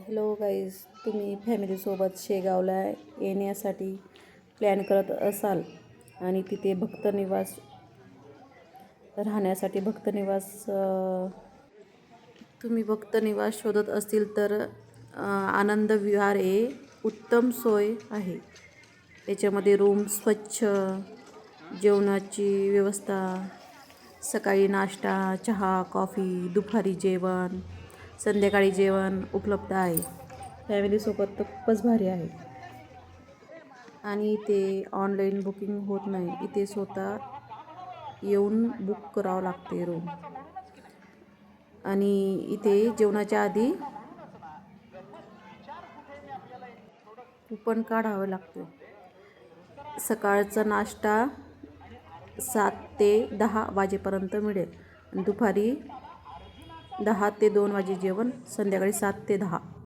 Hello guys, तुम्ही फॅमिलीसोबत शेगावला येण्यासाठी प्लॅन करत असाल आणि तिथे भक्तनिवास राहण्यासाठी तुम्ही भक्तनिवास शोधत असतील तर आनंद विहार हे उत्तम सोय आहे. याच्यामध्ये रूम स्वच्छ, जेवणाची व्यवस्था, सकाळी नाश्ता, चहा, कॉफी, दुपारी जेवण, संध्याकाळी जेवण उपलब्ध आहे. फॅमिलीसोबत तर खूपच भारी आहे. आणि इथे ऑनलाईन बुकिंग होत नाही, इथे स्वतः येऊन बुक करावं लागते रूम. आणि इथे जेवणाच्या आधी कुपन काढावं लागतं. सकाळचा नाश्ता 7 ते 10 वाजेपर्यंत मिळेल. दुपारी 10 ते 2 वाजे जेवण, संध्याकाळी 7 ते 10.